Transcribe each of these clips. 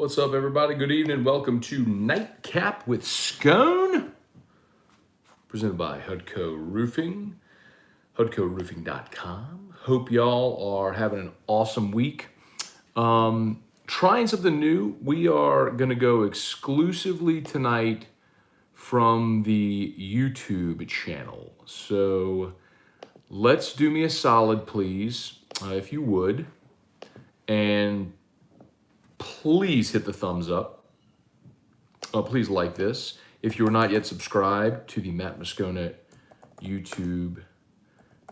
What's up, everybody? Good evening. Welcome to Nightcap with Scone, presented by Hudco Roofing, HudcoRoofing.com. Hope y'all are having an awesome week. Trying something new. We are going to go exclusively tonight from the YouTube channel. So let's do me a solid, please, if you would, and please hit the thumbs up. Please like this. If you are not yet subscribed to the Matt Moscona YouTube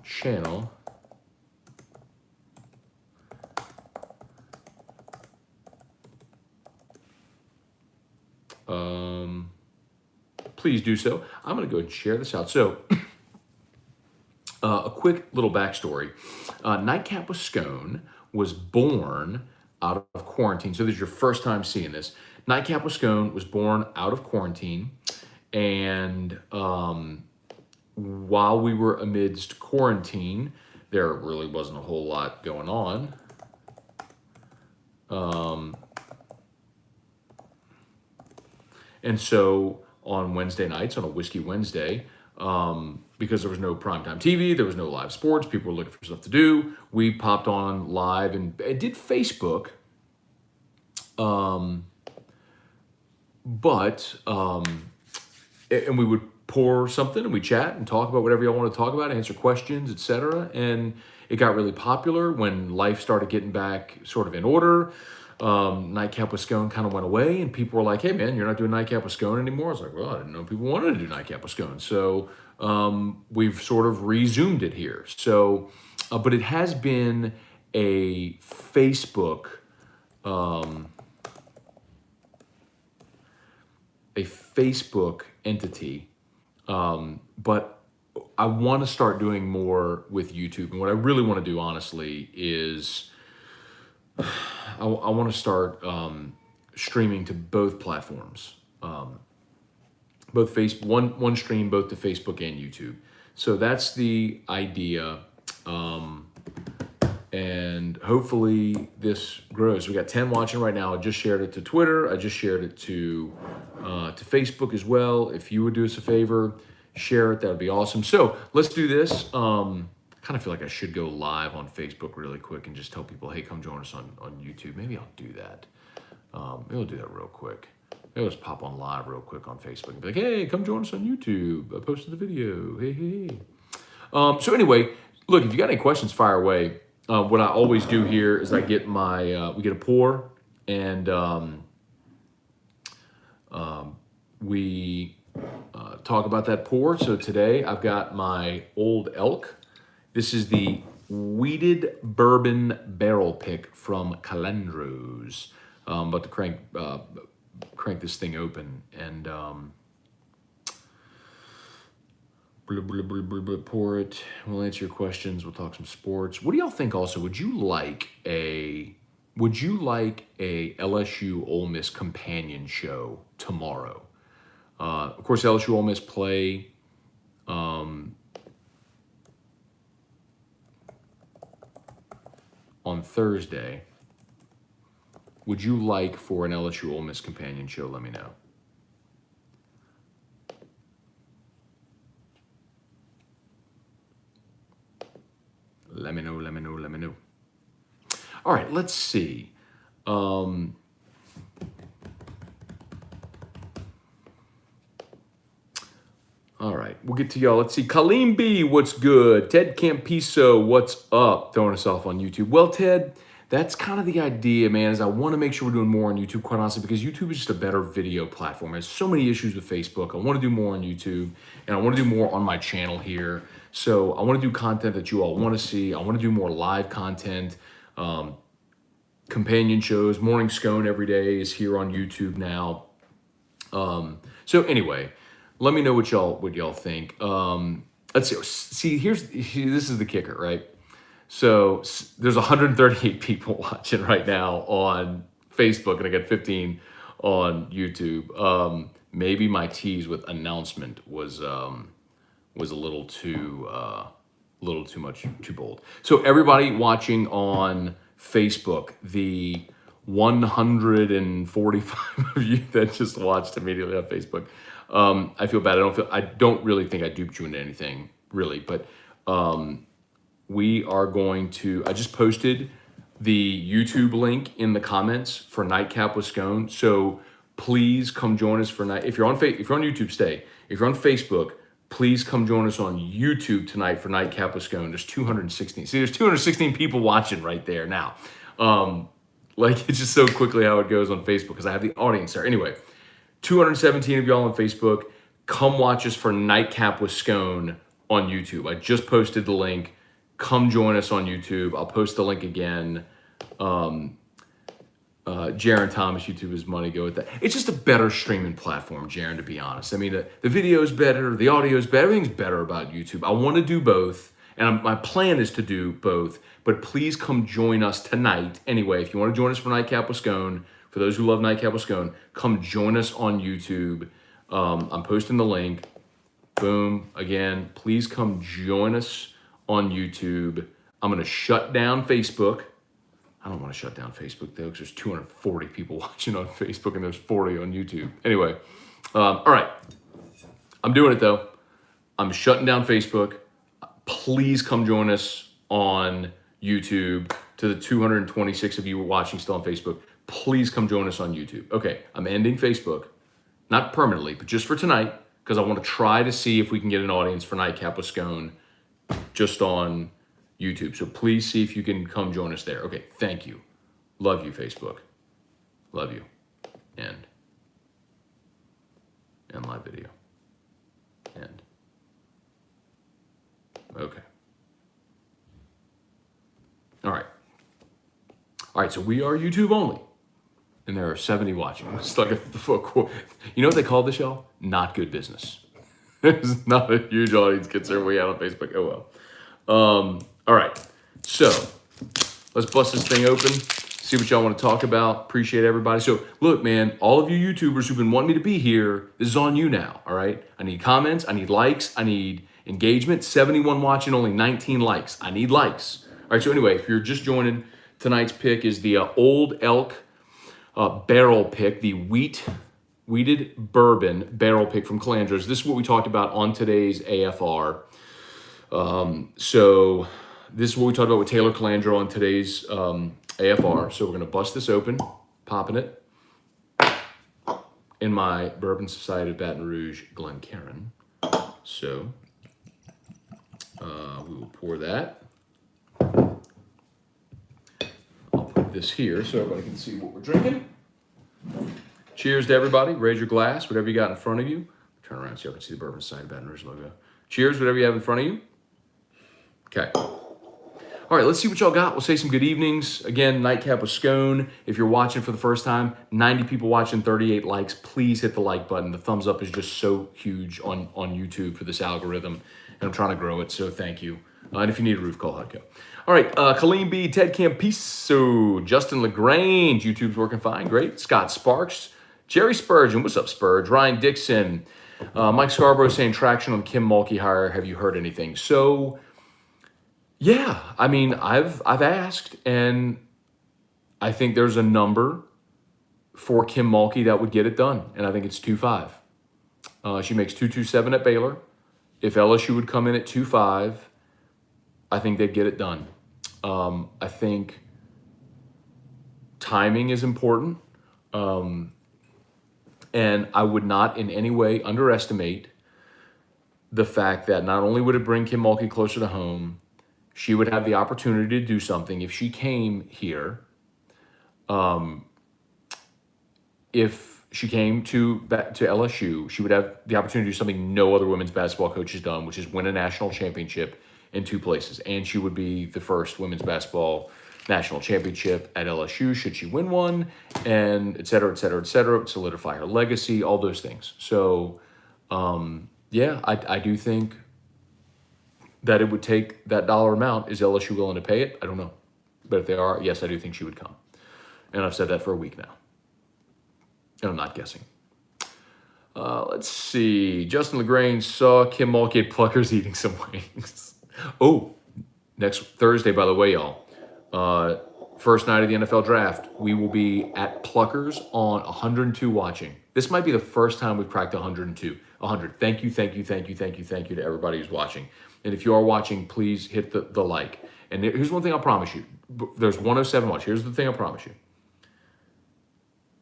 channel, please do so. I'm going to go ahead and share this out. So, a quick little backstory. Nightcap with Scone was born out of quarantine. So this is your first time seeing this. Nightcap with Scone was born out of quarantine. And while we were amidst quarantine, there really wasn't a whole lot going on. And so on Wednesday nights, on a Whiskey Wednesday, because there was no primetime TV, there was no live sports, people were looking for stuff to do, we popped on live and did Facebook. And we would pour something and we chat and talk about whatever y'all want to talk about, answer questions, etc. And it got really popular when life started getting back sort of in order. Nightcap with Scone kind of went away and people were like, hey man, you're not doing Nightcap with Scone anymore. I was like, well, I didn't know people wanted to do Nightcap with Scone. So we've sort of resumed it here. So, but it has been a Facebook entity, but I want to start doing more with YouTube. And what I really want to do, honestly, is I want to start streaming to both platforms, both one stream both to Facebook and YouTube. So that's the idea, and hopefully this grows. We got 10 watching right now. I just shared it to Twitter. I just shared it to Facebook as well. If you would do us a favor, share it. That would be awesome. So let's do this. Kind of feel like I should go live on Facebook really quick and just tell people, hey, come join us on YouTube. Maybe I'll do that. Maybe I'll do that real quick. Maybe I'll just pop on live real quick on Facebook and be like, hey, come join us on YouTube. I posted the video. Hey. So anyway, look, if you got any questions, fire away. What I always do here is I get we get a pour and we talk about that pour. So today I've got my Old Elk. This is the Weeded Bourbon Barrel Pick from Calandros. But to crank this thing open and pour it. We'll answer your questions. We'll talk some sports. What do y'all think? Also, would you like a LSU-Ole Miss companion show tomorrow? Of course, LSU-Ole Miss play. On Thursday. Would you like for an LSU-Ole Miss companion show? Let me know. Let me know. All right, let's see. All right, we'll get to y'all. Let's see. Kaleem B, what's good? Ted Campiso, what's up? Throwing us off on YouTube. Well, Ted, that's kind of the idea, man, is I want to make sure we're doing more on YouTube, quite honestly, because YouTube is just a better video platform. There's so many issues with Facebook. I want to do more on YouTube, and I want to do more on my channel here. So I want to do content that you all want to see. I want to do more live content, companion shows. Morning Scone every day is here on YouTube now. So anyway, let me know what y'all think. Let's see. See, this is the kicker, right? So there's 138 people watching right now on Facebook, and I got 15 on YouTube. Maybe my tease with announcement was a little too much, too bold. So everybody watching on Facebook, the 145 of you that just watched immediately on Facebook. I feel bad. I don't really think I duped you into anything, really. But we are going to. I just posted the YouTube link in the comments for Nightcap with Scone. So please come join us for night. If you're on YouTube, stay. If you're on Facebook, please come join us on YouTube tonight for Nightcap with Scone. There's 216. See, there's 216 people watching right there now. Like, it's just so quickly how it goes on Facebook because I have the audience there. Anyway, 217 of y'all on Facebook. Come watch us for Nightcap with Scone on YouTube. I just posted the link. Come join us on YouTube. I'll post the link again. Jaron Thomas, YouTube is money. Go with that. It's just a better streaming platform, Jaron, to be honest. I mean, the video's better, the audio's better, everything's better about YouTube. I want to do both, and my plan is to do both, but please come join us tonight. Anyway, if you want to join us for Nightcap with Scone, for those who love Nightcap with Scone, come join us on YouTube. I'm posting the link. Boom. Again, please come join us on YouTube. I'm going to shut down Facebook. I don't want to shut down Facebook, though, because there's 240 people watching on Facebook and there's 40 on YouTube. Anyway, all right. I'm doing it, though. I'm shutting down Facebook. Please come join us on YouTube. To the 226 of you watching still on Facebook, please come join us on YouTube. Okay, I'm ending Facebook. Not permanently, but just for tonight, because I want to try to see if we can get an audience for Nightcap with Scone just on YouTube. So please see if you can come join us there. Okay, thank you. Love you, Facebook. Love you. End live video. End. Okay. All right. All right, so we are YouTube only. And there are 70 watching. It's like you know what they call this, y'all? Not good business. There's not a huge audience concern we have on Facebook. Oh, well. All right. So let's bust this thing open. See what y'all want to talk about. Appreciate everybody. So look, man, all of you YouTubers who've been wanting me to be here, this is on you now, all right? I need comments. I need likes. I need engagement. 71 watching, only 19 likes. I need likes. All right, so anyway, if you're just joining, tonight's pick is the Old Elk barrel pick, the wheated bourbon barrel pick from Calandras. This is what we talked about on today's AFR. So this is what we talked about with Taylor Calandra on today's AFR. So we're going to bust this open, popping it in my Bourbon Society of Baton Rouge, Glencairn. So we will pour that. This here so everybody can see what we're drinking. Cheers to everybody. Raise your glass, whatever you got in front of you. Turn around so you can see the Bourbon Society Baton Rouge logo. Cheers, whatever you have in front of you. Okay. All right, let's see what y'all got. We'll say some good evenings. Again, Nightcap with Scone. If you're watching for the first time, 90 people watching, 38 likes. Please hit the like button. The thumbs up is just so huge on YouTube for this algorithm, and I'm trying to grow it, so thank you. And if you need a roof, call Hudco. All right, Colleen B, Ted Campiso, Justin LaGrange, YouTube's working fine, great. Scott Sparks, Jerry Spurgeon, what's up, Spurge? Ryan Dixon, Mike Scarborough saying traction on Kim Mulkey hire. Have you heard anything? So, yeah, I mean, I've asked, and I think there's a number for Kim Mulkey that would get it done, and I think it's 2.5. She makes 2.27 at Baylor. If LSU would come in at 2.5, I think they'd get it done. I think timing is important. And I would not in any way underestimate the fact that not only would it bring Kim Mulkey closer to home, she would have the opportunity to do something if she came here. If she came to LSU, she would have the opportunity to do something no other women's basketball coach has done, which is win a national championship in 2 places. And she would be the first women's basketball national championship at LSU should she win one, and et cetera, et cetera, et cetera, solidify her legacy, all those things. So, yeah, I do think that it would take that dollar amount. Is LSU willing to pay it? I don't know. But if they are, yes, I do think she would come. And I've said that for a week now. And I'm not guessing. Let's see. Justin LaGrange saw Kim Mulkey at Pluckers eating some wings. Oh, next Thursday, by the way, y'all. first night of the NFL draft, we will be at Pluckers on 102 watching. This might be the first time we've cracked 102. 100. Thank you to everybody who's watching. And if you are watching, please hit the like. And here's one thing I'll promise you. There's 107 watch. Here's the thing I promise you.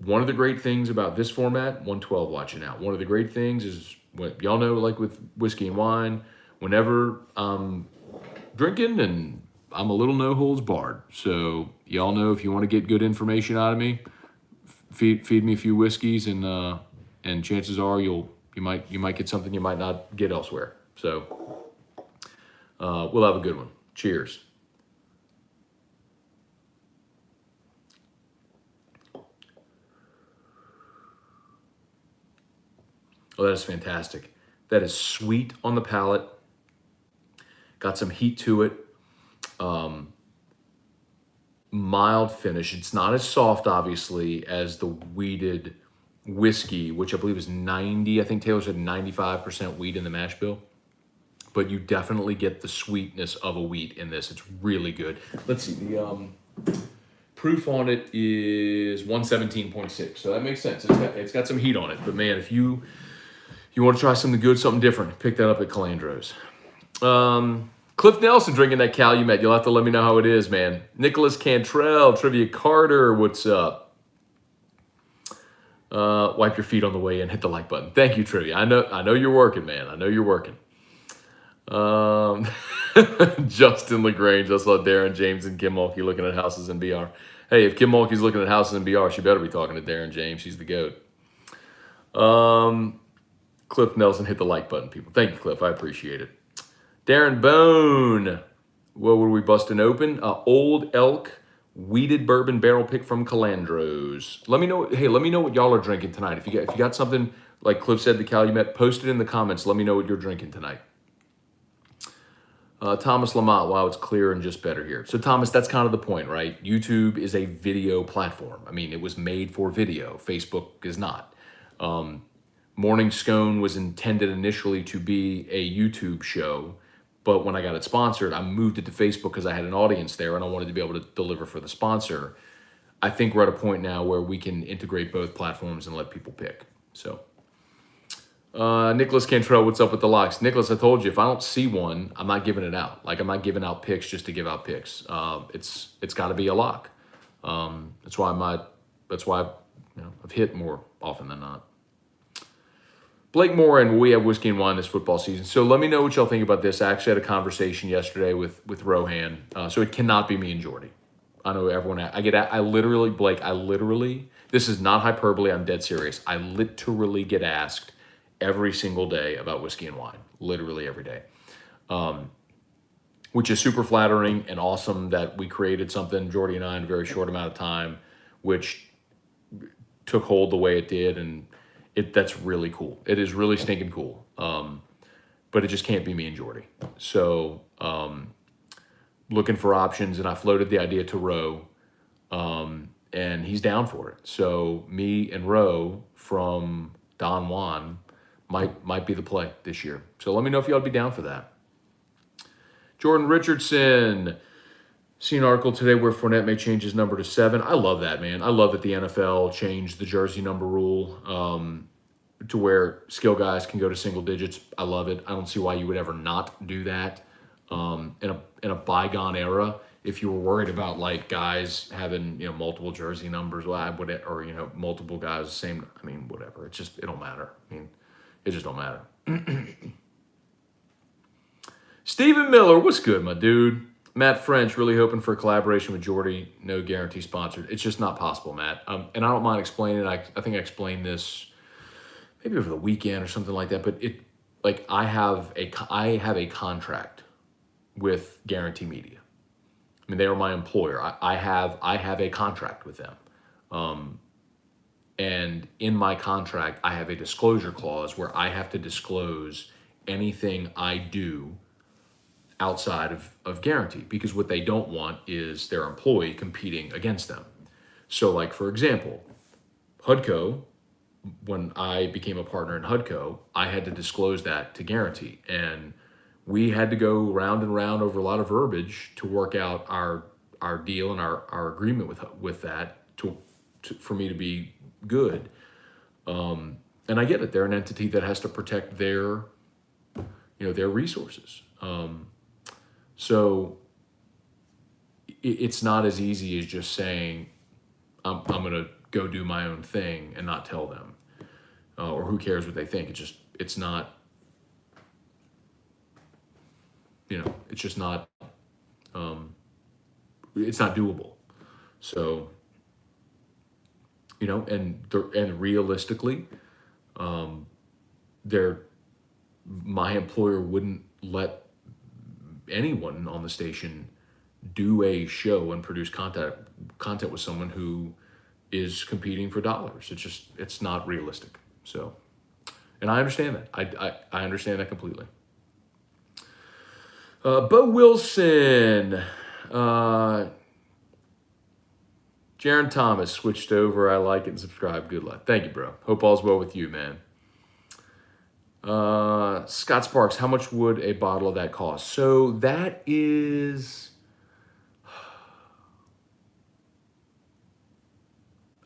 One of the great things about this format, 112 watching now. One of the great things is, what y'all know, like with whiskey and wine, whenever I'm drinking and I'm a little no holds barred. So y'all know if you want to get good information out of me, feed me a few whiskeys, and chances are you might get something you might not get elsewhere. So we'll have a good one. Cheers. Oh, that is fantastic. That is sweet on the palate. Got some heat to it. Mild finish. It's not as soft, obviously, as the wheated whiskey, which I believe is 90. I think Taylor said 95% wheat in the mash bill. But you definitely get the sweetness of a wheat in this. It's really good. Let's see. The proof on it is 117.6. So that makes sense. It's got some heat on it. But man, if you want to try something good, something different, pick that up at Calandro's. Cliff Nelson drinking that Calumet. You'll have to let me know how it is, man. Nicholas Cantrell, Trivia Carter, what's up? Wipe your feet on the way in. Hit the like button. Thank you, Trivia. I know you're working, man. I know you're working. Justin LaGrange. I saw Darren James and Kim Mulkey looking at houses in BR. Hey, if Kim Mulkey's looking at houses in BR, she better be talking to Darren James. She's the GOAT. Cliff Nelson, hit the like button, people. Thank you, Cliff. I appreciate it. Darren Bone. What were we busting open? Old Elk Wheated Bourbon Barrel Pick from Calandro's. Let me know. Hey, let me know what y'all are drinking tonight. If you got something like Cliff said, the Calumet, post it in the comments. Let me know what you're drinking tonight. Thomas Lamont. Wow, it's clearer and just better here. So Thomas, that's kind of the point, right? YouTube is a video platform. I mean, it was made for video. Facebook is not. Morning Scone was intended initially to be a YouTube show, but when I got it sponsored, I moved it to Facebook because I had an audience there and I wanted to be able to deliver for the sponsor. I think we're at a point now where we can integrate both platforms and let people pick. So, Nicholas Cantrell, what's up with the locks? Nicholas, I told you, if I don't see one, I'm not giving it out. Like, I'm not giving out picks just to give out picks. It's got to be a lock. That's why I've hit more often than not. Blake Moore, and we have whiskey and wine this football season. So let me know what y'all think about this. I actually had a conversation yesterday with Rohan. So it cannot be me and Jordy. I know everyone. Blake, this is not hyperbole. I'm dead serious. I literally get asked every single day about whiskey and wine. Literally every day. Which is super flattering and awesome that we created something, Jordy and I, in a very short amount of time, which took hold the way it did. And that's really cool. It is really stinking cool. But it just can't be me and Jordy. So looking for options, and I floated the idea to Roe, and he's down for it. So me and Roe from Don Juan might be the play this year. So let me know if y'all would be down for that. Jordan Richardson. Seen an article today where Fournette may change his number to 7. I love that, man. I love that the NFL changed the jersey number rule to where skill guys can go to single digits. I love it. I don't see why you would ever not do that in a bygone era. If you were worried about like guys having multiple jersey numbers, or multiple guys the same. I mean, whatever. It don't matter. I mean, it just don't matter. Stephen Miller, what's good, my dude? Matt French, really hoping for a collaboration with Jordy. No guarantee sponsored. It's just not possible, Matt. And I don't mind explaining it. I think I explained this maybe over the weekend or something like that. But I have a contract with Guarantee Media. I mean, they are my employer. I have a contract with them. And in my contract, I have a disclosure clause where I have to disclose anything I do outside of Guarantee, because what they don't want is their employee competing against them. So like, for example, HUDCO, when I became a partner in HUDCO, I had to disclose that to Guarantee, and we had to go round and round over a lot of verbiage to work out our our deal and our agreement with that for me to be good. And I get it. They're an entity that has to protect their their resources. So it's not as easy as just saying I'm going to go do my own thing and not tell them, or who cares what they think. It's not, it's just not, it's not doable. So, and realistically, my employer wouldn't let anyone on the station do a show and produce content with someone who is competing for dollars. It's not realistic. So, and I understand that. I understand that completely. Bo Wilson, Jaron Thomas switched over. I like it and subscribe. Good luck. Thank you, bro. Hope all's well with you, man. Scott Sparks, how much would a bottle of that cost? So that is,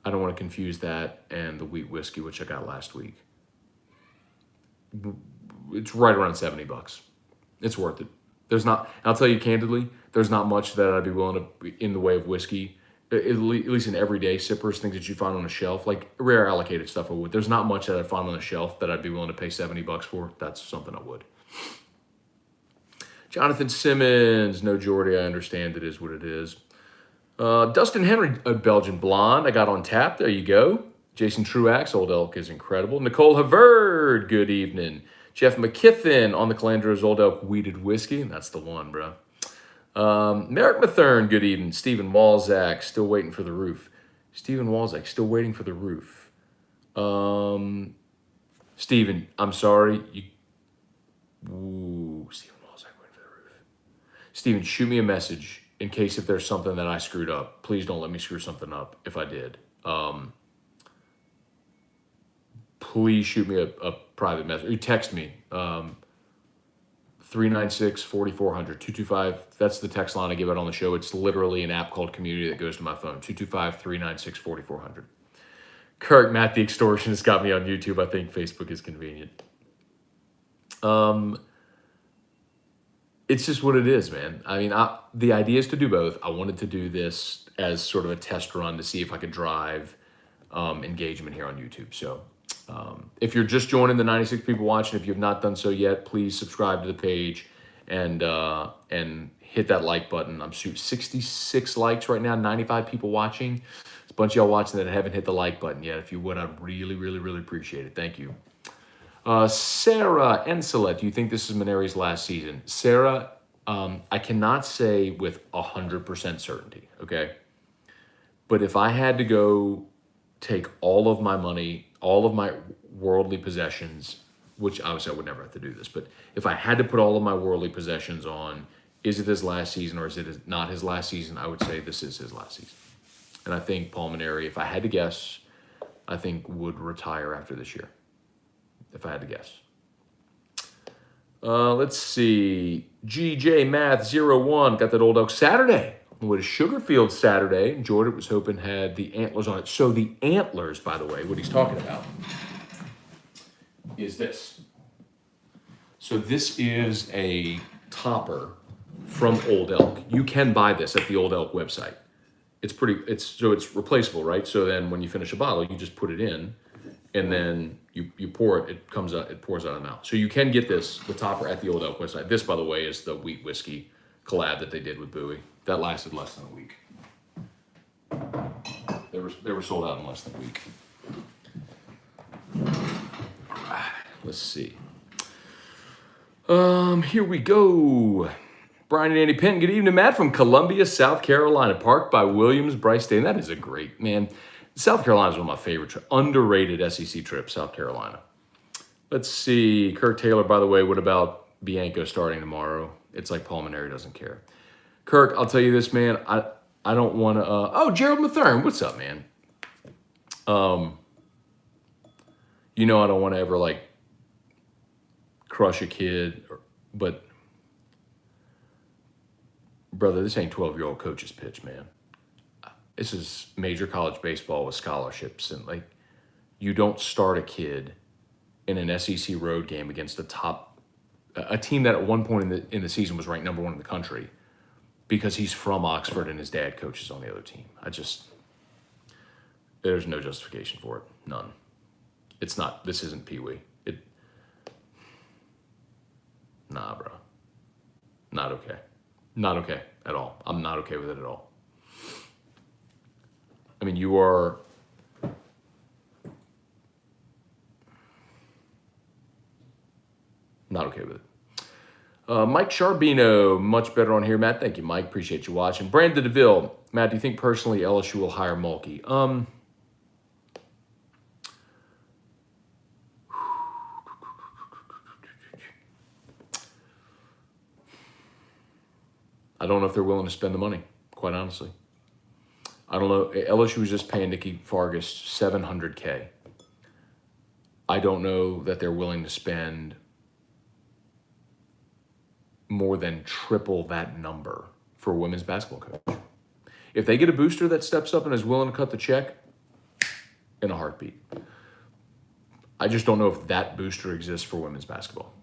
I don't want to confuse that and the wheat whiskey, which I got last week. It's right around $70. It's worth it. I'll tell you candidly, there's not much that I'd be willing to, in the way of whiskey, at least in everyday sippers, things that you find on a shelf, like rare allocated stuff I would. There's not much that I'd find on a shelf that I'd be willing to pay $70 for. That's something I would. Jonathan Simmons, no Jordy, I understand it is what it is. Dustin Henry, a Belgian blonde, I got on tap. There you go. Jason Truax, Old Elk is incredible. Nicole Havard, good evening. Jeff McKithen on the Calandro's Old Elk Wheated Whiskey. That's the one, bro. Merrick Mathern, good evening. Stephen Walzak, still waiting for the roof. Stephen Walzak, still waiting for the roof. Stephen, I'm sorry. Stephen Walzak, waiting for the roof. Stephen, shoot me a message in case if there's something that I screwed up. Please don't let me screw something up if I did. Please shoot me a private message. Or text me. 396-4400, 225. That's the text line I give out on the show. It's literally an app called Community that goes to my phone. 225-396-4400. Kirk, Matt the Extortionist got me on YouTube. I think Facebook is convenient. It's just what it is, man. I mean, the idea is to do both. I wanted to do this as sort of a test run to see if I could drive engagement here on YouTube. So if you're just joining the 96 people watching, if you have not done so yet, please subscribe to the page and hit that like button. I'm shooting 66 likes right now, 95 people watching. There's a bunch of y'all watching that haven't hit the like button yet. If you would, I'd really, really, really appreciate it. Thank you. Sarah Enselet, do you think this is Maneri's last season? Sarah, I cannot say with 100% certainty, okay? But if I had to go take all of my money, all of my worldly possessions, which obviously I would never have to do this, but if I had to put all of my worldly possessions on, is it his last season or is it not his last season? I would say this is his last season. And I think Paul Maneri, if I had to guess, I think would retire after this year, if I had to guess. Let's see. GJ Math 01 got that Old Elk Saturday. What is Sugarfield Saturday? Jordan was hoping had the antlers on it. So the antlers, by the way, what he's talking about is this. So this is a topper from Old Elk. You can buy this at the Old Elk website. It's replaceable, right? So then when you finish a bottle, you just put it in and then you pour it, it pours out of the mouth. So you can get the topper at the Old Elk website. This, by the way, is the wheat whiskey collab that they did with Bowie. That lasted less than a week. They were sold out in less than a week. Let's see. Here we go. Brian and Andy Penn. Good evening, Matt, from Columbia, South Carolina. Parked by Williams, Bryce Day. That is a great, man. South Carolina is one of my favorite underrated SEC trips, South Carolina. Let's see. Kirk Taylor, by the way, what about Bianco starting tomorrow? It's like Paul Maneri doesn't care. Kirk, I'll tell you this, man. I don't want to... Gerald Mathern, what's up, man? I don't want to ever, crush a kid, but brother, this ain't 12-year-old coach's pitch, man. This is major college baseball with scholarships. And, like, you don't start a kid in an SEC road game against a team that at one point in the season was ranked number 1 in the country because he's from Oxford and his dad coaches on the other team. There's no justification for it. None. It's not, this isn't Pee Wee. Nah, bro. Not okay. Not okay at all. I'm not okay with it at all. I mean, you are... not okay with it. Mike Charbino, much better on here. Matt, thank you, Mike. Appreciate you watching. Brandon DeVille, Matt, do you think personally LSU will hire Mulkey? I don't know if they're willing to spend the money, quite honestly. I don't know. LSU was just paying Nikki Fargas $700K. I don't know that they're willing to spend more than triple that number for a women's basketball coach. If they get a booster that steps up and is willing to cut the check, in a heartbeat. I just don't know if that booster exists for women's basketball.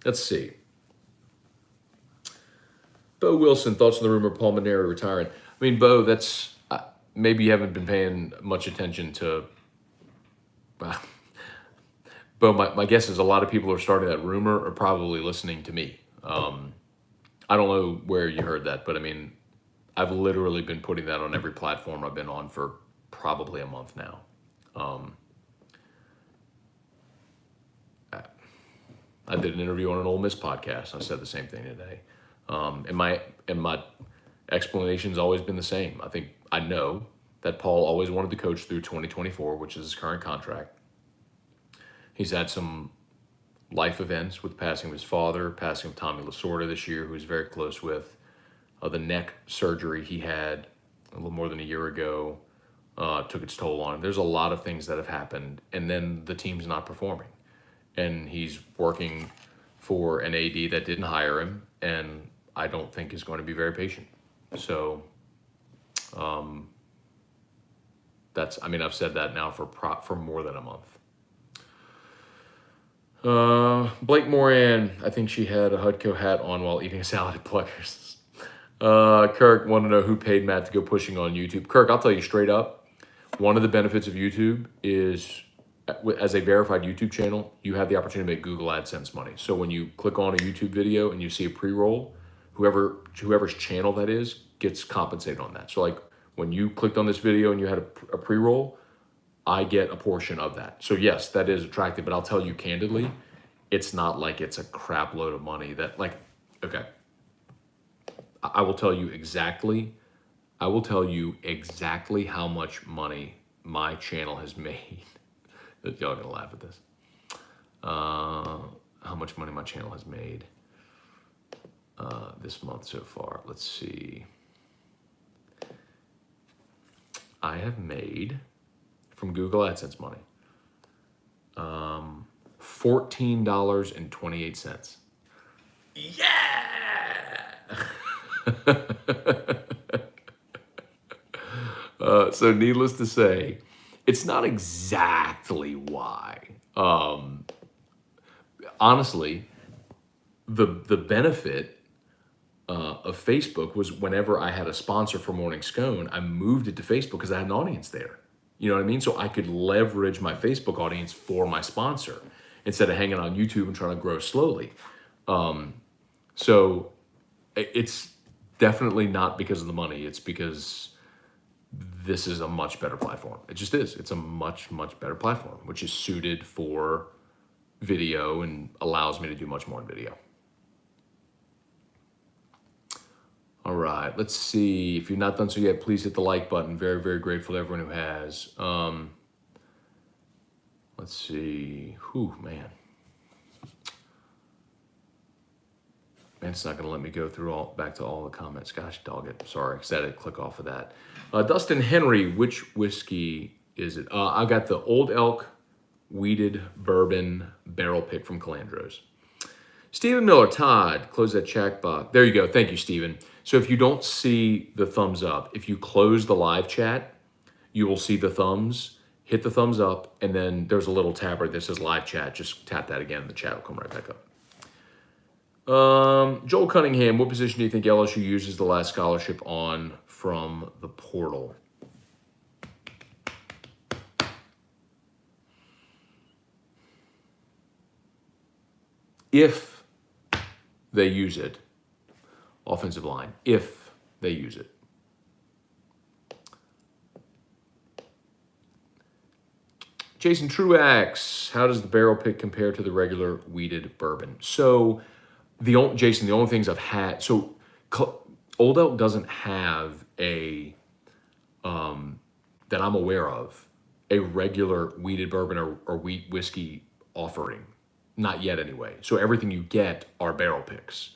Let's see. Bo Wilson, thoughts on the rumor of Paul Maneri retiring? I mean, Bo, that's maybe you haven't been paying much attention to. Bo, my guess is a lot of people who are starting that rumor are probably listening to me. I don't know where you heard that, but I mean, I've literally been putting that on every platform I've been on for probably a month now. I did an interview on an Ole Miss podcast. I said the same thing today. And my explanation's always been the same. I know that Paul always wanted to coach through 2024, which is his current contract. He's had some life events with the passing of his father, passing of Tommy Lasorda this year, who he's very close with. The neck surgery he had a little more than a year ago took its toll on him. There's a lot of things that have happened, and then the team's not performing. And he's working for an AD that didn't hire him, and I don't think is going to be very patient. So I've said that now for more than a month. Blake Moran, I think she had a Hudco hat on while eating a salad at Pluckers. Kirk wanted to know who paid Matt to go pushing on YouTube. Kirk, I'll tell you straight up, one of the benefits of YouTube is, as a verified YouTube channel, you have the opportunity to make Google AdSense money. So when you click on a YouTube video and you see a pre-roll, whoever's channel that is gets compensated on that. So like when you clicked on this video and you had a pre-roll, I get a portion of that. So yes, that is attractive, but I'll tell you candidly, it's not like it's a crap load of money that okay. I will tell you exactly how much money my channel has made. Y'all gonna laugh at this. How much money my channel has made this month so far. Let's see. I have made, from Google AdSense money, $14.28. Yeah! So needless to say, it's not exactly why. Honestly, the benefit of Facebook was whenever I had a sponsor for Morning Scone, I moved it to Facebook because I had an audience there. You know what I mean? So I could leverage my Facebook audience for my sponsor instead of hanging on YouTube and trying to grow slowly. So it's definitely not because of the money. It's because this is a much better platform. It just is. It's a much, much better platform, which is suited for video and allows me to do much more in video. All right, let's see. If you've not done so yet, please hit the like button. Very, very grateful to everyone who has. Let's see. Whew, man. Man, it's not going to let me go through back to all the comments. Gosh, dog it. Sorry, because I had to click off of that. Dustin Henry, which whiskey is it? I got the Old Elk Weeded Bourbon Barrel Pick from Calandros. Stephen Miller, Todd, close that check box. There you go. Thank you, Stephen. So if you don't see the thumbs up, if you close the live chat, you will see the thumbs. Hit the thumbs up, and then there's a little tab right that says live chat. Just tap that again, and the chat will come right back up. Joel Cunningham, what position do you think LSU uses the last scholarship on from the portal? If they use it, offensive line, if they use it. Jason Truax, how does the barrel pick compare to the regular weeded bourbon? So, Jason, the only things I've had, so Old Elk doesn't have a, that I'm aware of, a regular weeded bourbon or wheat whiskey offering. Not yet, anyway. So everything you get are barrel picks,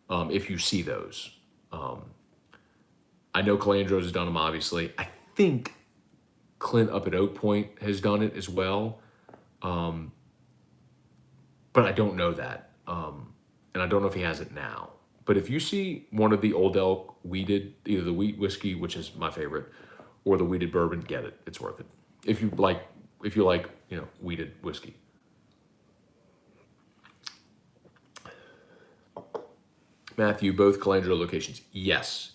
if you see those. I know Calandros has done them, obviously. I think Clint up at Oak Point has done it as well. But I don't know that. And I don't know if he has it now. But if you see one of the Old Elk weeded, either the wheat whiskey, which is my favorite, or the weeded bourbon, get it. It's worth it. If you like, weeded whiskey. Matthew, both Calandro locations. Yes.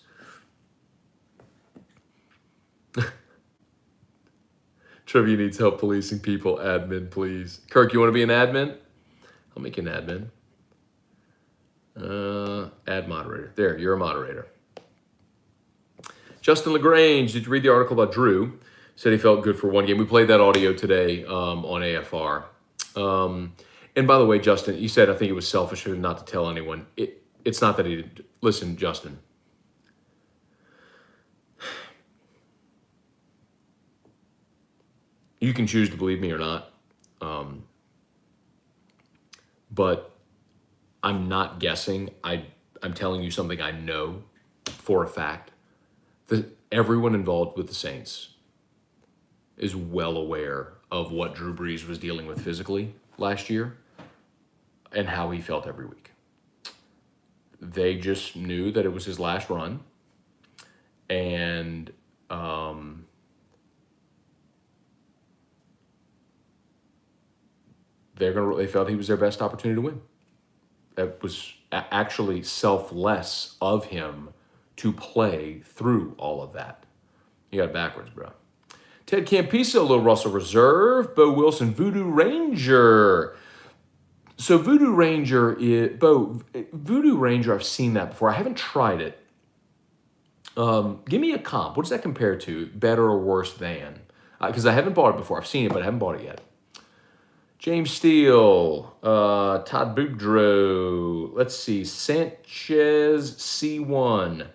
Trivia needs help policing people. Admin, please. Kirk, you want to be an admin? I'll make you an admin. Add moderator. There, you're a moderator. Justin LaGrange, did you read the article about Drew? Said he felt good for one game. We played that audio today on AFR. And by the way, Justin, you said I think it was selfish of him not to tell anyone. It's not that he didn't. Listen, Justin. You can choose to believe me or not. But I'm not guessing. I'm telling you something I know for a fact. That everyone involved with the Saints is well aware of what Drew Brees was dealing with physically last year and how he felt every week. They just knew that it was his last run, and they felt he was their best opportunity to win. That was actually selfless of him to play through all of that. You got it backwards, bro. Ted Campisa, Little Russell Reserve, Bo Wilson, Voodoo Ranger. So Voodoo Ranger, I've seen that before. I haven't tried it. Give me a comp. What does that compare to? Better or worse than? Because I haven't bought it before. I've seen it, but I haven't bought it yet. James Steele, Todd Boudreaux. Let's see. Sanchez C1.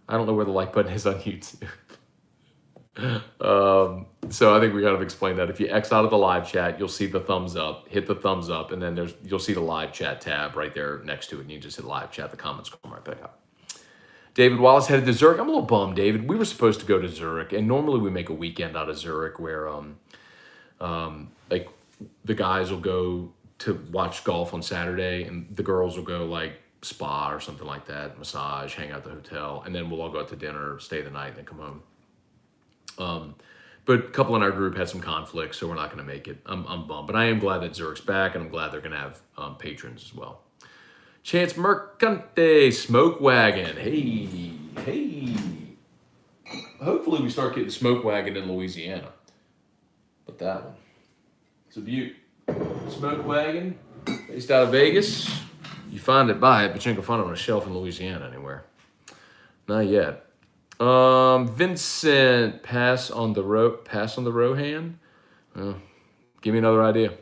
I don't know where the like button is on YouTube. So I think we kind of explained that. If you X out of the live chat, you'll see the thumbs up. Hit the thumbs up, and then you'll see the live chat tab right there next to it. And you just hit live chat. The comments come right back up. David Wallace headed to Zurich. I'm a little bummed, David. We were supposed to go to Zurich, and normally we make a weekend out of Zurich where, like the guys will go to watch golf on Saturday, and the girls will go like spa or something like that, massage, hang out at the hotel, and then we'll all go out to dinner, stay the night, and then come home. But a couple in our group had some conflicts, so we're not going to make it. I'm bummed, but I am glad that Zurich's back, and I'm glad they're going to have patrons as well. Chance Mercante, Smoke Wagon. Hey. Hopefully we start getting Smoke Wagon in Louisiana. But that one. It's a beaut. Smoke Wagon, based out of Vegas. You find it, buy it, but you ain't gonna find it on a shelf in Louisiana anywhere. Not yet. Vincent, pass on the Rohan. Give me another idea.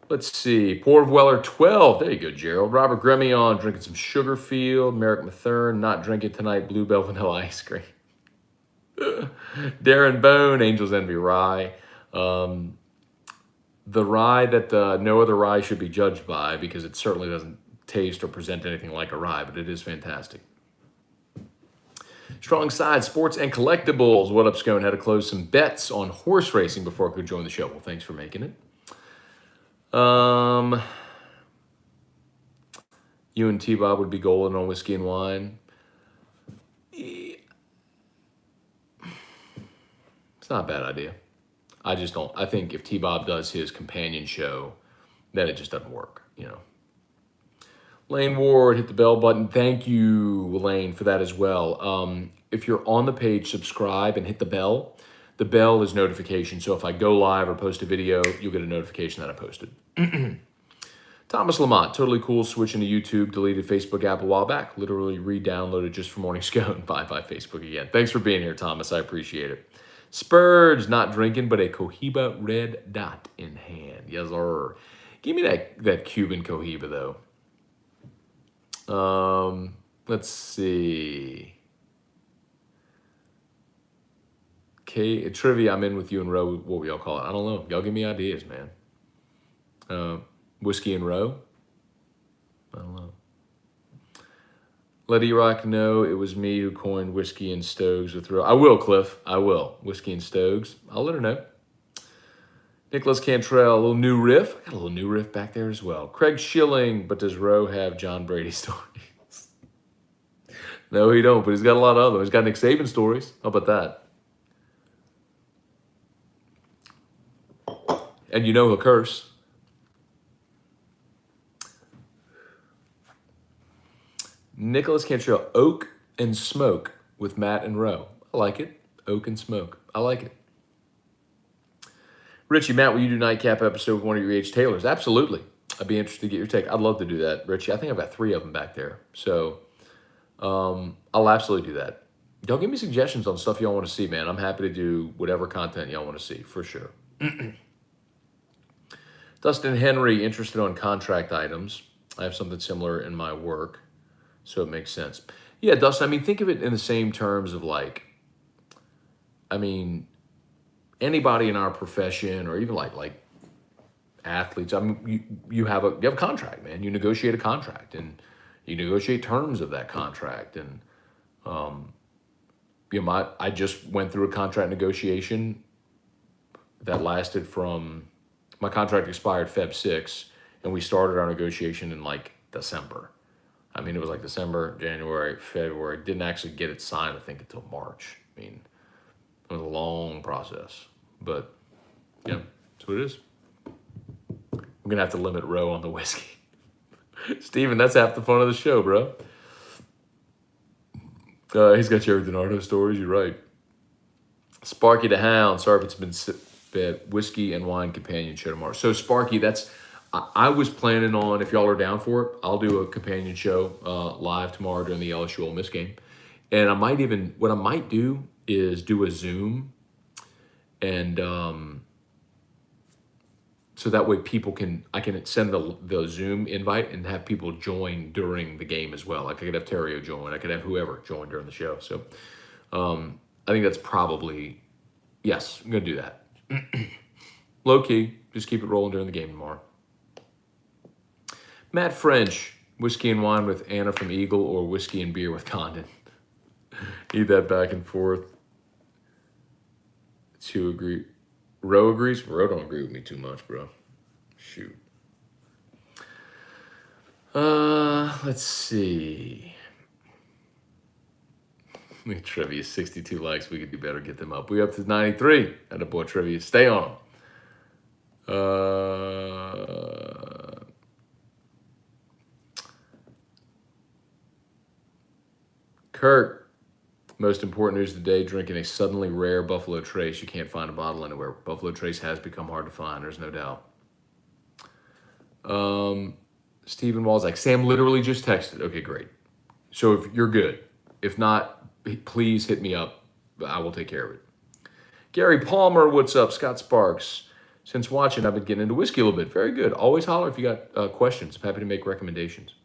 Let's see. Port of Weller 12. There you go, Gerald. Robert Gremion, drinking some Sugarfield. Merrick Mathern, not drinking tonight. Bluebell vanilla ice cream. Darren Bone, Angels Envy Rye. The rye that no other rye should be judged by, because it certainly doesn't taste or present anything like a rye, but it is fantastic. Strong Side Sports and Collectibles. What up, Scone? Had to close some bets on horse racing before I could join the show. Well, thanks for making it. You and T-Bob would be golden on whiskey and wine. It's not a bad idea. I just don't. I think if T-Bob does his companion show, then it just doesn't work, you know. Lane Ward, hit the bell button. Thank you, Lane, for that as well. If you're on the page, subscribe and hit the bell. The bell is notification. So if I go live or post a video, you'll get a notification that I posted. Thomas Lamont, totally cool. Switching to YouTube, deleted Facebook app a while back. Literally re-downloaded just for Morning Scone. Bye Facebook again. Thanks for being here, Thomas. I appreciate it. Spurge, not drinking, but a Cohiba red dot in hand. Yes, sir. Give me that Cuban Cohiba, though. Let's see. Trivia, I'm in with you and Roe. What we all call it? I don't know. Y'all give me ideas, man. Whiskey and Roe? I don't know. Let E-Rock know it was me who coined Whiskey and Stogues with Roe. I will, Cliff. I will. Whiskey and Stogues. I'll let her know. Nicholas Cantrell, a little new riff. I got a little new riff back there as well. Craig Schilling, but does Roe have John Brady stories? No, he don't, but he's got a lot of other. He's got Nick Saban stories. How about that? And you know he'll curse. Nicholas Cantrell, Oak and Smoke with Matt and Roe. I like it. Oak and Smoke. I like it. Richie, Matt, will you do Nightcap episode with one of your H. Taylors? Absolutely. I'd be interested to get your take. I'd love to do that, Richie. I think I've got 3 of them back there. So I'll absolutely do that. Y'all give me suggestions on stuff y'all want to see, man. I'm happy to do whatever content y'all want to see, for sure. Dustin Henry, interested on contract items. I have something similar in my work, so it makes sense. Yeah, Dustin, I mean, think of it in the same terms of like, I mean, anybody in our profession or even like athletes, I mean, you have a contract, man. You negotiate a contract and you negotiate terms of that contract. And, you know, I just went through a contract negotiation that lasted from, my contract expired Feb 6, and we started our negotiation in like December. I mean, it was like December, January, February. Didn't actually get it signed, I think, until March. I mean, it was a long process. But, yeah, that's what it is. We're going to have to limit Roe on the whiskey. Steven, that's half the fun of the show, bro. He's got Jerry DiNardo stories. You're right. Sparky the Hound. Sorry if it's been bad. Whiskey and Wine Companion show tomorrow. So, Sparky, I was planning on, if y'all are down for it, I'll do a companion show live tomorrow during the LSU-Ole Miss game. And what I might do is do a Zoom. And so that way I can send the Zoom invite and have people join during the game as well. Like I could have Terrio join. I could have whoever join during the show. So I think that's probably, yes, I'm going to do that. Low key, just keep it rolling during the game tomorrow. Matt French, whiskey and wine with Anna from Eagle or whiskey and beer with Condon. Need that back and forth. To agree. Roe agrees? Roe don't agree with me too much, bro. Shoot. Let's see. Trivia, 62 likes. We could do better. Get them up. We up to 93. At a boy trivia. Stay on them. Kurt, most important news of the day, drinking a suddenly rare Buffalo Trace. You can't find a bottle anywhere. Buffalo Trace has become hard to find. There's no doubt. Stephen Wall's like, Sam literally just texted. Okay, great. So if you're good. If not, please hit me up. I will take care of it. Gary Palmer, what's up? Scott Sparks. Since watching, I've been getting into whiskey a little bit. Very good. Always holler if you got questions. I'm happy to make recommendations.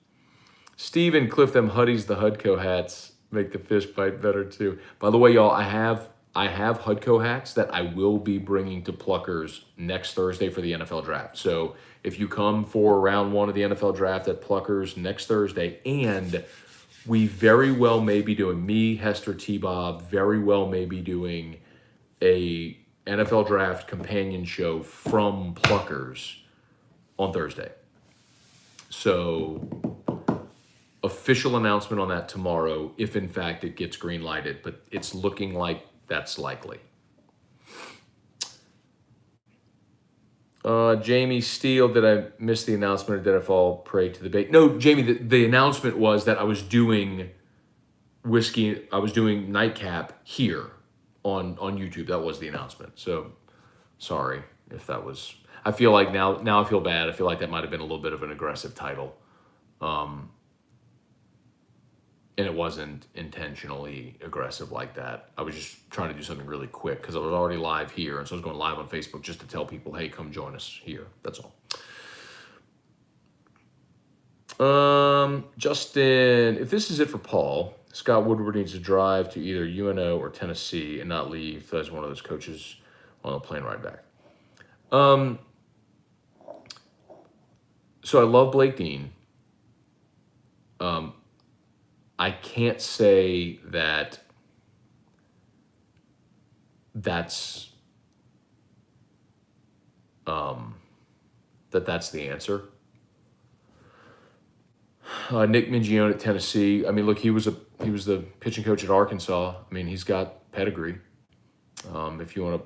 Steven, Cliff, them Huddies, the Hudco hats make the fish bite better too. By the way, y'all, I have Hudco hats that I will be bringing to Pluckers next Thursday for the NFL draft. So if you come for round 1 of the NFL draft at Pluckers next Thursday, and we very well may be doing, me, Hester, T-Bob, very well may be doing a NFL Draft companion show from Pluckers on Thursday. So official announcement on that tomorrow, if in fact it gets green lighted, but it's looking like that's likely. Jamie Steele, did I miss the announcement or did I fall prey to the bait? No, Jamie, the announcement was that I was doing Nightcap here on YouTube. That was the announcement. So sorry if that was, I feel like now I feel bad. I feel like that might have been a little bit of an aggressive title. And it wasn't intentionally aggressive like that. I was just trying to do something really quick because I was already live here. And so I was going live on Facebook just to tell people, hey, come join us here. That's all. Justin, if this is it for Paul, Scott Woodward needs to drive to either UNO or Tennessee and not leave as one of those coaches on a plane ride back. So I love Blake Dean. I can't say that that's the answer. Nick Mingione at Tennessee. I mean, look, he was the pitching coach at Arkansas. I mean, he's got pedigree. If you want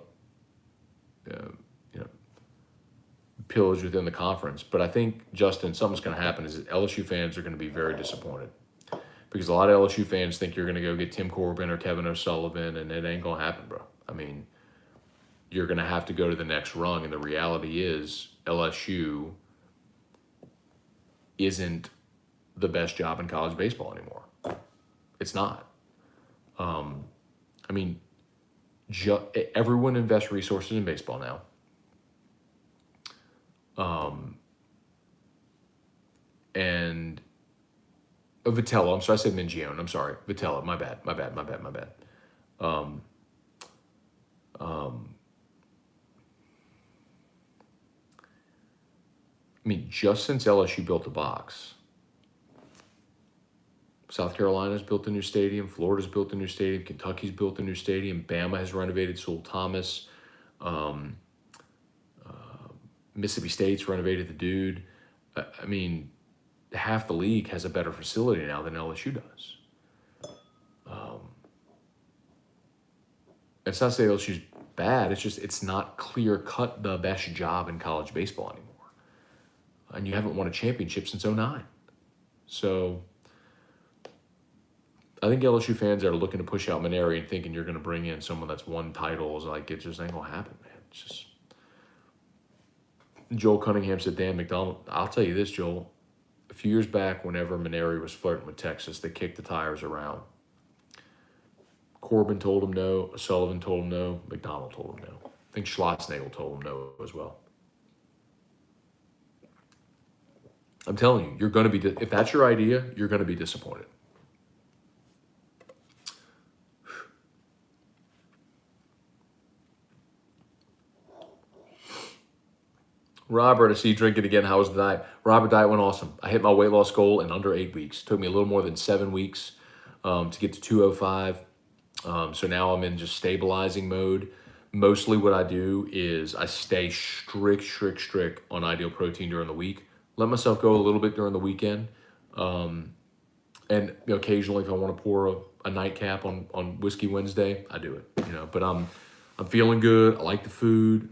to, pillage within the conference, but I think Justin, something's going to happen. Is that LSU fans are going to be very disappointed because a lot of LSU fans think you're going to go get Tim Corbin or Kevin O'Sullivan, and it ain't going to happen, bro. I mean, you're going to have to go to the next rung, and the reality is LSU isn't the best job in college baseball anymore. It's not. I mean, everyone invests resources in baseball now. And Vitello, I'm sorry, I said Mingione. I'm sorry, Vitello. My bad. I mean, just since LSU built the box, South Carolina's built a new stadium, Florida's built a new stadium, Kentucky's built a new stadium, Bama has renovated Sewell Thomas, Mississippi State's renovated the Dude. I mean, half the league has a better facility now than LSU does. It's not to say LSU's bad, it's just it's not clear-cut the best job in college baseball anymore. And you haven't won a championship since 2009. So I think LSU fans are looking to push out Maneri and thinking you're going to bring in someone that's won titles. Like, it just ain't going to happen, man. It's just... Joel Cunningham said, Dan McDonald. I'll tell you this, Joel. A few years back, whenever Maneri was flirting with Texas, they kicked the tires around. Corbin told him no. Sullivan told him no. McDonald told him no. I think Schlossnagel told him no as well. I'm telling you, you're going to be, if that's your idea, you're going to be disappointed. Robert, I see you drinking again. How was the diet? Robert, diet went awesome. I hit my weight loss goal in under 8 weeks. Took me a little more than 7 weeks to get to 205. So now I'm in just stabilizing mode. Mostly what I do is I stay strict on ideal protein during the week. Let myself go a little bit during the weekend. And occasionally if I want to pour a nightcap on Whiskey Wednesday, I do it. But I'm feeling good. I like the food.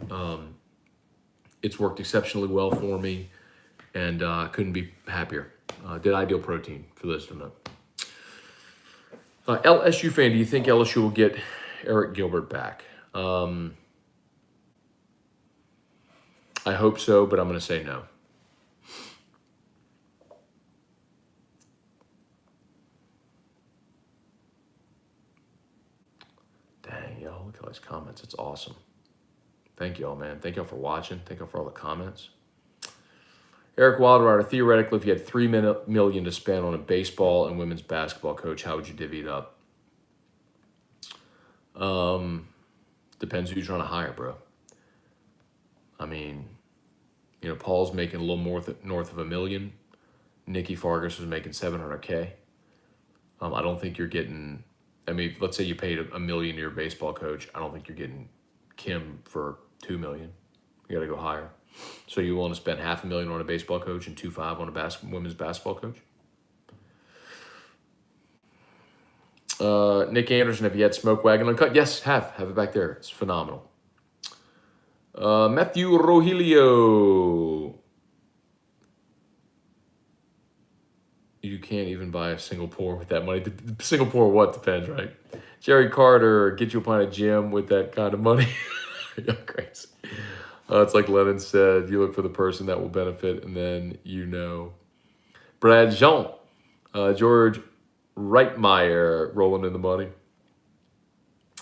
It's worked exceptionally well for me, and I couldn't be happier. Did ideal protein, for those who don't know. LSU fan, do you think LSU will get Eric Gilbert back? I hope so, but I'm going to say no. Dang, y'all, look at all these comments. It's awesome. Thank y'all, man. Thank y'all for watching. Thank y'all for all the comments. Eric Wildrider, theoretically, if you had $3 million to spend on a baseball and women's basketball coach, how would you divvy it up? Depends who you're trying to hire, bro. I mean, Paul's making a little more north of $1 million. Nikki Fargas was making $700K. I don't think you're getting. I mean, let's say you paid $1 million to your baseball coach. I don't think you're getting Kim for $2 million. You got to go higher. So you want to spend $500,000 on a baseball coach and 2.5 on a women's basketball coach? Nick Anderson, have you had Smoke Wagon Uncut? Yes, have it back there. It's phenomenal. Matthew Rogelio. You can't even buy a single pour with that money. Single pour what depends, right? Jerry Carter, get you a pint of Jim with that kind of money. You're crazy. It's like Lennon said, you look for the person that will benefit, and then you know. Brad Jean, George Reitmeyer rolling in the money.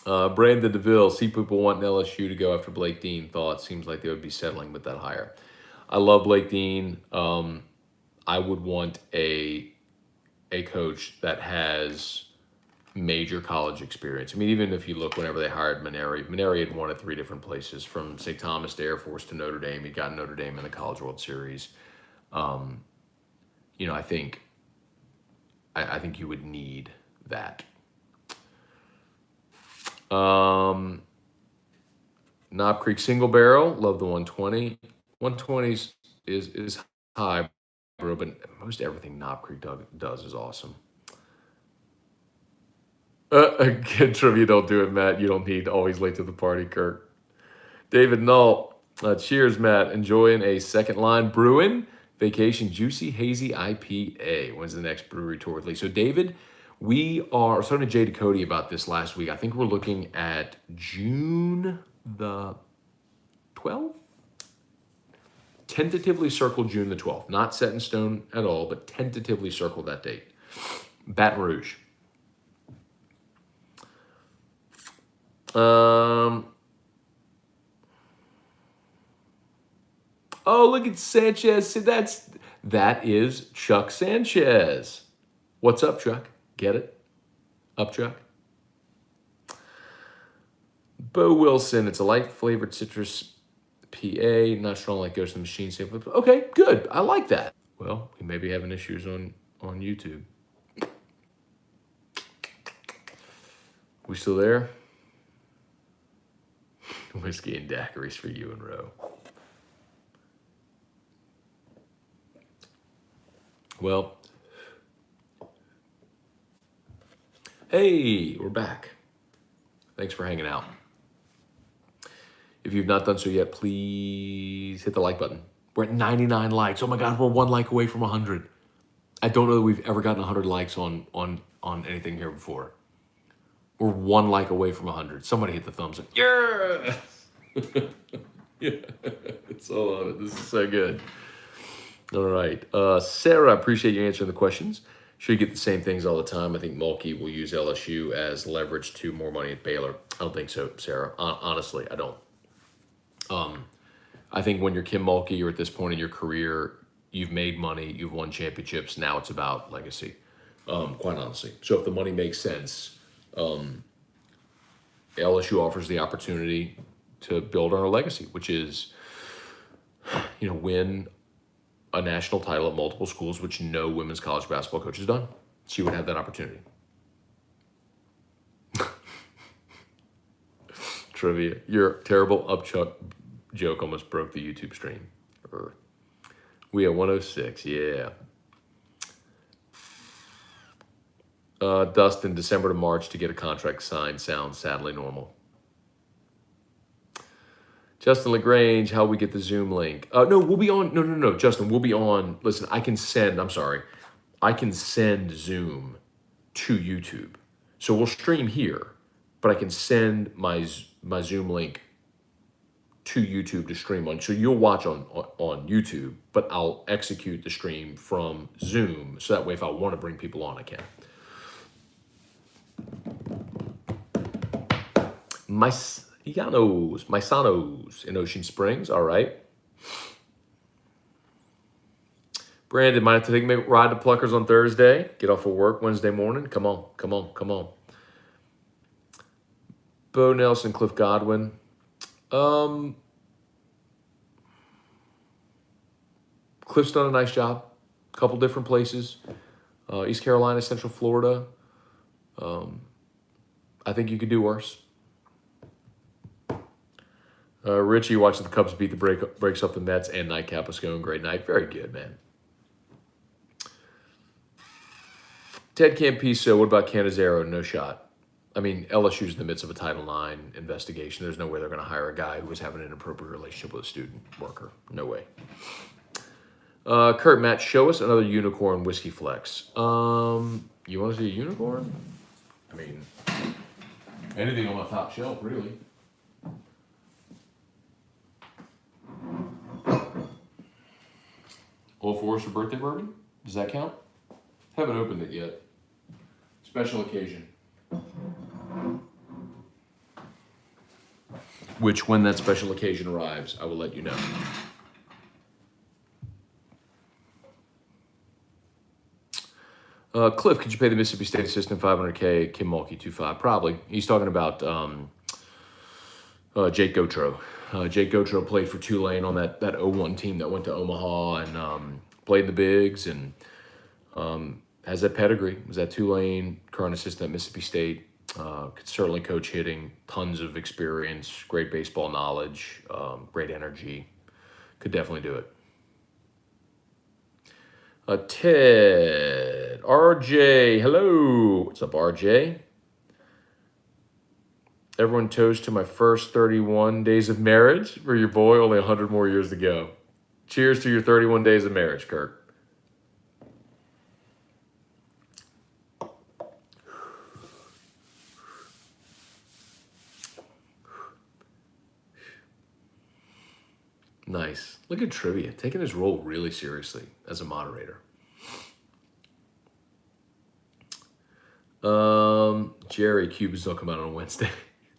Brandon DeVille, see people wanting LSU to go after Blake Dean. Thought seems like they would be settling with that hire. I love Blake Dean. I would want a coach that has major college experience. I mean, even if you look whenever they hired Maneri had won at 3 different places, from St. Thomas to Air Force to Notre Dame. He got Notre Dame in the College World Series. I think you would need that. Knob Creek Single Barrel, love the 120. 120s is high, bro, but most everything Knob Creek does is awesome. Again, trivia, don't do it, Matt. You don't need always late to the party, Kirk. David Null, cheers, Matt. Enjoying a second line brewing vacation juicy hazy IPA. When's the next brewery tour with Lee? So, David, we are talking to Jay Ducote about this last week. I think we're looking at June the 12th. Tentatively circle June the 12th. Not set in stone at all, but tentatively circle that date. Baton Rouge. Oh, look at Sanchez. See, that is Chuck Sanchez. What's up, Chuck? Get it? Up, Chuck? Bo Wilson. It's a light flavored citrus PA. Not strong like Ghost in the Machine. Okay, good. I like that. Well, we may be having issues on YouTube. We still there? Whiskey and daiquiris for you and Roe. Well, hey, we're back. Thanks for hanging out. If you've not done so yet, please hit the like button. We're at 99 likes. Oh my God, we're 1 like away from 100. I don't know that we've ever gotten 100 likes on anything here before. We're 1 like away from 100. Somebody hit the thumbs up. Yes! Yeah, it's all on it. This is so good. All right. Sarah, I appreciate you answering the questions. Sure you get the same things all the time. I think Mulkey will use LSU as leverage to more money at Baylor. I don't think so, Sarah. Honestly, I don't. I think when you're Kim Mulkey, you're at this point in your career, you've made money, you've won championships. Now it's about legacy, quite honestly. So if the money makes sense, LSU offers the opportunity to build on our legacy, which is, win a national title at multiple schools, which no women's college basketball coach has done. She would have that opportunity. Trivia. Your terrible upchuck joke almost broke the YouTube stream. We at 106, yeah. Dustin, December to March to get a contract signed sounds sadly normal. Justin LaGrange, how we get the Zoom link? No, we'll be on. No, Justin, we'll be on. Listen, I can send Zoom to YouTube. So we'll stream here, but I can send my Zoom link to YouTube to stream on. So you'll watch on YouTube, but I'll execute the stream from Zoom. So that way, if I want to bring people on, I can. Maisanos in Ocean Springs. All right. Brandon, might have to take me ride to Pluckers on Thursday. Get off of work Wednesday morning. Come on. Bo Nelson, Cliff Godwin. Cliff's done a nice job. A couple different places. East Carolina, Central Florida. I think you could do worse. Richie watching the Cubs beat the breaks off the Mets and Nightcap with Scone. Great night. Very good, man. Ted Campiso, what about Canizero? No shot. I mean, LSU's in the midst of a Title IX investigation. There's no way they're going to hire a guy who was having an inappropriate relationship with a student worker. No way. Kurt, Matt, show us another unicorn whiskey flex. You want to see a unicorn? I mean, anything on my top shelf, really. Old Forester birthday bourbon? Does that count? Haven't opened it yet. Special occasion. Which, when that special occasion arrives, I will let you know. Cliff, could you pay the Mississippi State assistant $500K? Kim Mulkey 2.5? Probably. He's talking about Jake Gautreaux. Jake Gautreaux played for Tulane on that 0-1 team that went to Omaha and played in the bigs and has that pedigree. Was at Tulane, current assistant at Mississippi State. Could certainly coach hitting, tons of experience, great baseball knowledge, great energy. Could definitely do it. Ted, RJ, hello. What's up, RJ? Everyone toast to my first 31 days of marriage for your boy, only 100 more years to go. Cheers to your 31 days of marriage, Kirk. Nice. Look at Trivia, taking his role really seriously as a moderator. Jerry, Cubans don't come out on Wednesday.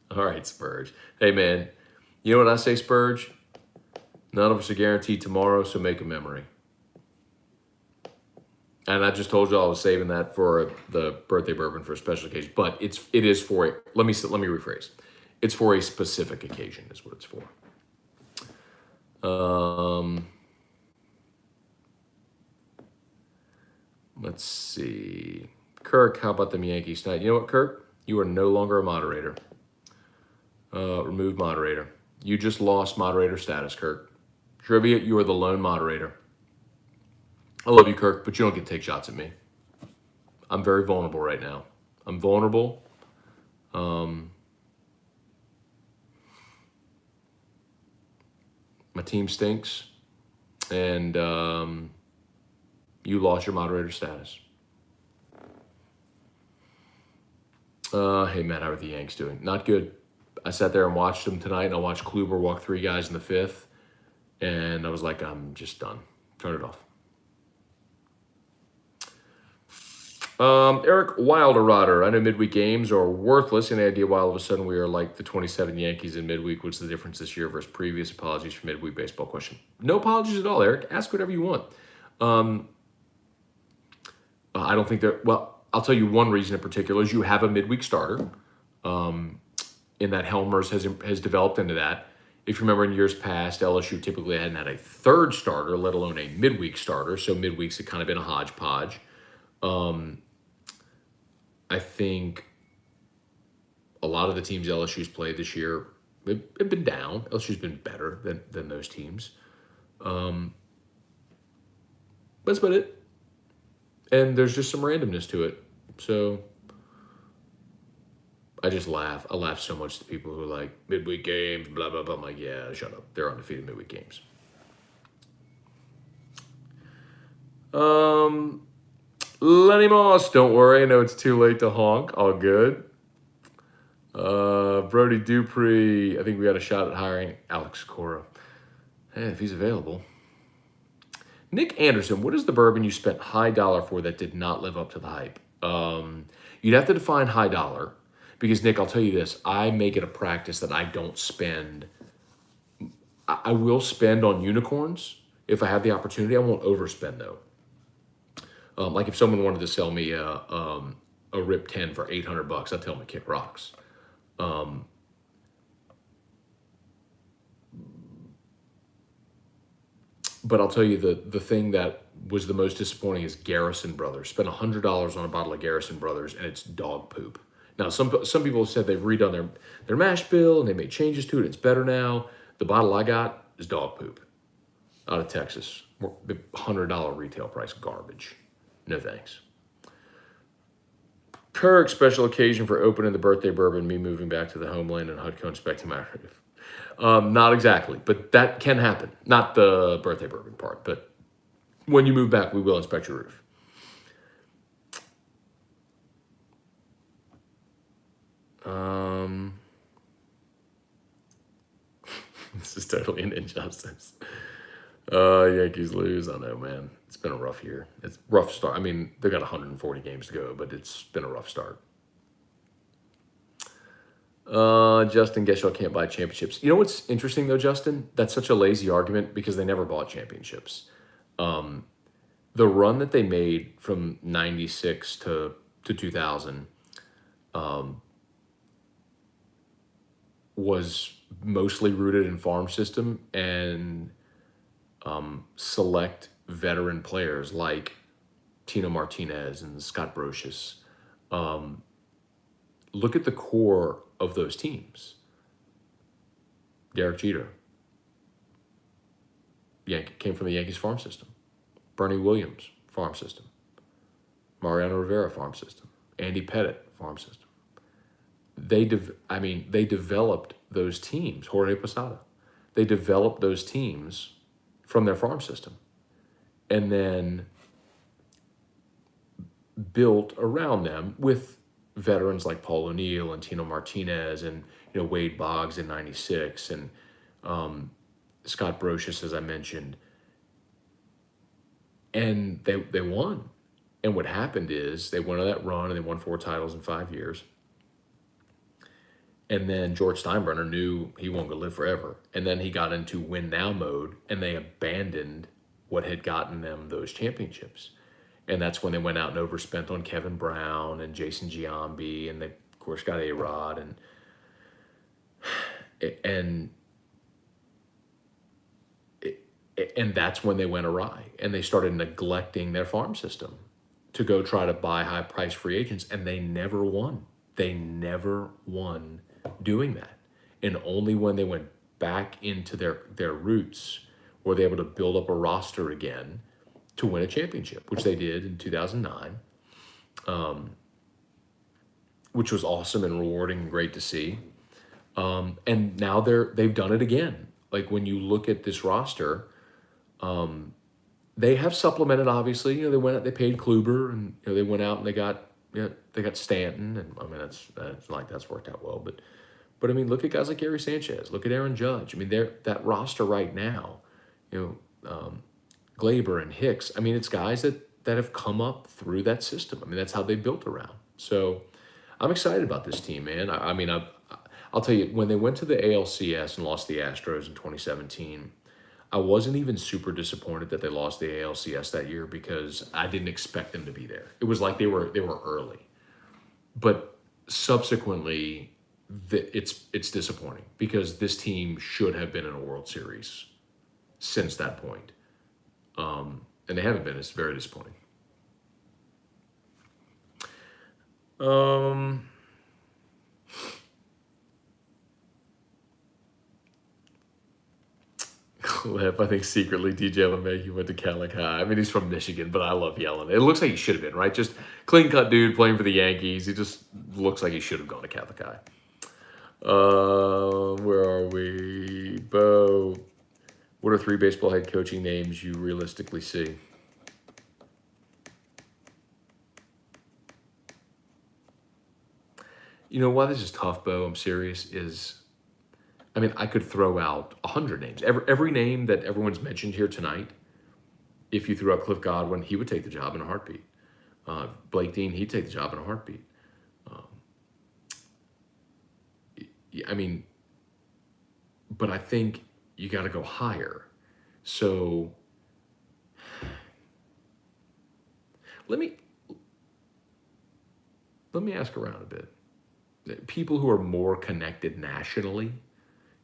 All right, Spurge. Hey, man, you know what I say, Spurge? None of us are guaranteed tomorrow, so make a memory. And I just told you I was saving that for the birthday bourbon for a special occasion, but it is for a, let me rephrase. It's for a specific occasion is what it's for. Let's see. Kirk, how about them Yankees tonight? You know what, Kirk? You are no longer a moderator. Remove moderator. You just lost moderator status, Kirk. Trivia, you are the lone moderator. I love you, Kirk, but you don't get to take shots at me. I'm very vulnerable right now. I'm vulnerable. My team stinks. And you lost your moderator status. Hey, Matt, how are the Yanks doing? Not good. I sat there and watched them tonight, and I watched Kluber walk 3 guys in the 5th, and I was like, I'm just done. Turn it off. Eric Wilderotter, I know midweek games are worthless. Any idea why all of a sudden we are like the 27 Yankees in midweek? What's the difference this year versus previous? Apologies for midweek baseball question. No apologies at all, Eric. Ask whatever you want. I don't think that, well, I'll tell you one reason in particular is you have a midweek starter in that Helmers has developed into that. If you remember in years past, LSU typically hadn't had a third starter, let alone a midweek starter. So midweeks had kind of been a hodgepodge. I think a lot of the teams LSU's played this year have been down. LSU's been better than those teams. That's about it. And there's just some randomness to it. So I just laugh. I laugh so much to people who are like, midweek games, blah, blah, blah. I'm like, yeah, shut up. They're undefeated midweek games. Lenny Moss, don't worry. I know it's too late to honk. All good. Brody Dupree, I think we got a shot at hiring Alex Cora. Hey, if he's available. Nick Anderson, what is the bourbon you spent high dollar for that did not live up to the hype? You'd have to define high dollar because, Nick, I'll tell you this. I make it a practice that I don't spend. I will spend on unicorns if I have the opportunity. I won't overspend, though. Like if someone wanted to sell me a RIP 10 for $800, I'd tell them to kick rocks. But I'll tell you the thing that was the most disappointing is Garrison Brothers. Spent $100 on a bottle of Garrison Brothers, and it's dog poop. Now, some people have said they've redone their mash bill and they made changes to it. It's better now. The bottle I got is dog poop out of Texas. $100 retail price, garbage. No thanks. Kirk, special occasion for opening the birthday bourbon, me moving back to the homeland and Hudco inspecting my roof. Not exactly, but that can happen. Not the birthday bourbon part, but when you move back, we will inspect your roof. This is totally an injustice. Yankees lose. I know, man. It's been a rough year. It's a rough start. I mean, they got 140 games to go, but it's been a rough start. Justin, guess y'all can't buy championships. You know what's interesting though, Justin? That's such a lazy argument because they never bought championships. The run that they made from 96 to 2000 was mostly rooted in farm system and select veteran players like Tino Martinez and Scott Brocious. Look at the core of those teams. Derek Jeter came from the Yankees farm system. Bernie Williams, farm system. Mariano Rivera, farm system. Andy Pettitte, farm system. They developed those teams. Jorge Posada. They developed those teams from their farm system, and then built around them with veterans like Paul O'Neill and Tino Martinez and Wade Boggs in '96 and Scott Brocious, as I mentioned. And they won. And what happened is they went on that run and they won 4 titles in 5 years. And then George Steinbrenner knew he wasn't going to live forever. And then he got into win now mode and they abandoned what had gotten them those championships. And that's when they went out and overspent on Kevin Brown and Jason Giambi, and they, of course, got A-Rod. And that's when they went awry. And they started neglecting their farm system to go try to buy high-priced free agents, and they never won. They never won doing that. And only when they went back into their roots were they able to build up a roster again to win a championship, which they did in 2009, which was awesome and rewarding and great to see. And now they've done it again. Like when you look at this roster, they have supplemented. Obviously, they paid Kluber, and they went out and they got Stanton, and I mean that's worked out well. But I mean, look at guys like Gary Sanchez. Look at Aaron Judge. I mean, that roster right now, Glaber and Hicks. I mean, it's guys that have come up through that system. I mean, that's how they built around. So I'm excited about this team, man. I'll tell you, when they went to the ALCS and lost the Astros in 2017, I wasn't even super disappointed that they lost the ALCS that year because I didn't expect them to be there. It was like they were early. But subsequently, it's disappointing because this team should have been in a World Series since that point. And they haven't been. It's very disappointing. Clip, I think secretly DJ LeMahieu went to Catholic High. I mean, he's from Michigan, but I love yelling. It looks like he should have been, right? Just clean-cut dude playing for the Yankees. He just looks like he should have gone to Catholic High. Where are we? Bo, what are 3 baseball head coaching names you realistically see? You know why this is tough, Bo? I'm serious. I could throw out 100 names. Every name that everyone's mentioned here tonight, if you threw out Cliff Godwin, he would take the job in a heartbeat. Blake Dean, he'd take the job in a heartbeat. But I think you got to go higher. So let me ask around a bit. People who are more connected nationally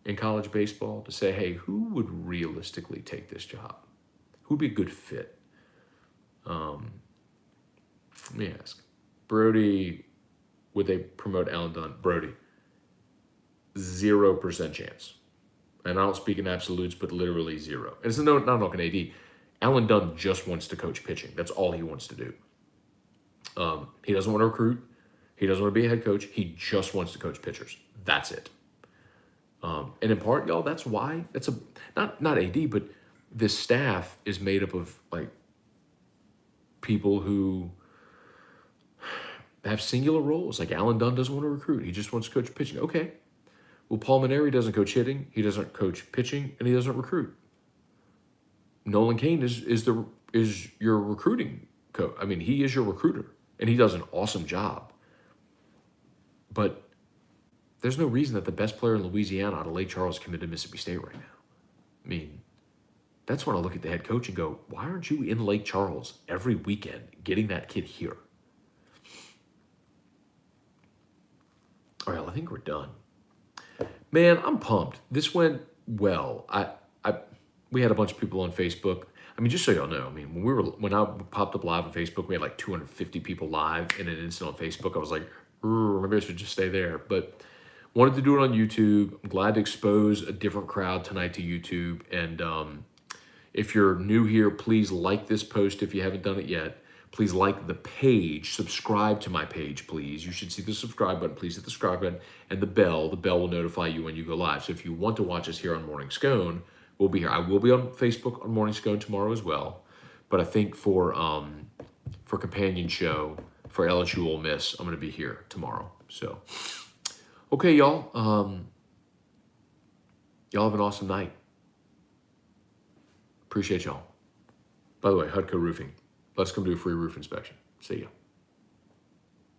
in college baseball to say, hey, who would realistically take this job? Who would be a good fit? Let me ask. Brody, would they promote Alan Dunn? Brody, 0% chance. And I don't speak in absolutes, but literally zero. And it's not knocking AD. Alan Dunn just wants to coach pitching. That's all he wants to do. He doesn't want to recruit. He doesn't want to be a head coach. He just wants to coach pitchers. That's it. And in part, y'all, that's why that's not AD, but this staff is made up of like people who have singular roles. Like Alan Dunn doesn't want to recruit. He just wants to coach pitching. Okay. Well, Paul Maneri doesn't coach hitting. He doesn't coach pitching, and he doesn't recruit. Nolan Cain is your recruiting coach. I mean, he is your recruiter, and he does an awesome job. But there's no reason that the best player in Louisiana out of Lake Charles committed to Mississippi State right now. I mean, that's when I look at the head coach and go, why aren't you in Lake Charles every weekend getting that kid here? All right, I think we're done. Man, I'm pumped. This went well. We had a bunch of people on Facebook. I mean, just so y'all know, I mean, when I popped up live on Facebook, we had like 250 people live in an instant on Facebook. I was like, maybe I should just stay there. But wanted to do it on YouTube. I'm glad to expose a different crowd tonight to YouTube. And if you're new here, please like this post if you haven't done it yet. Please like the page. Subscribe to my page, please. You should see the subscribe button. Please hit the subscribe button and the bell. The bell will notify you when you go live. So if you want to watch us here on Morning Scone, we'll be here. I will be on Facebook on Morning Scone tomorrow as well. But I think for companion show for LSU-Ole Miss, I'm going to be here tomorrow. So, okay, y'all. Y'all have an awesome night. Appreciate y'all. By the way, Hudco Roofing. Let's come do a free roof inspection. See ya.